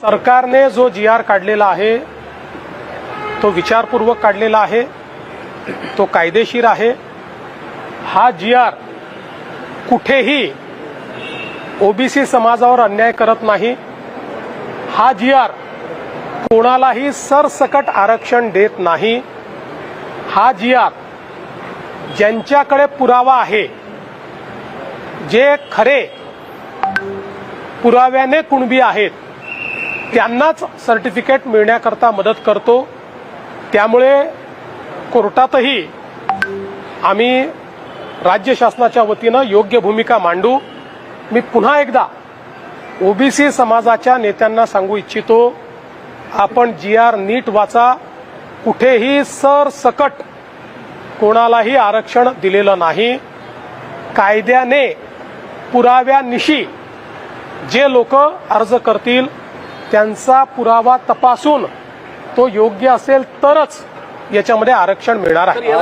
सरकारने जो GR काढलेला आहे तो विचारपूर्वक काढलेला आहे, तो कायदेशीर आहे। हा GR कुठेही ओबीसी समाजावर अन्याय करत नाही। हा GR कोणालाही सरसकट आरक्षण देत नाही। हा GR ज्यांच्याकडे पुरावा आहे, जे खरे पुराव्याने कुणबी आहेत, त्यांनाच सर्टिफिकेट मिळण्याकरता मदत करतो। त्यामुळे कोर्टातही आम्ही राज्य शासनाच्या वतीने योग्य भूमिका मांडू। मी पुन्हा एकदा ओबीसी समाजाच्या नेत्यांना सांगू इच्छितो, आपण GR नीट वाचा। कुठेही सरसकट कोणालाही आरक्षण दिलेलं नाही। कायद्याने पुराव्यानिशी जे लोक अर्ज करतील त्यांचा पुरावा तपासून तो योग्य असेल तरच याच्यामध्ये आरक्षण मिळणार आहे।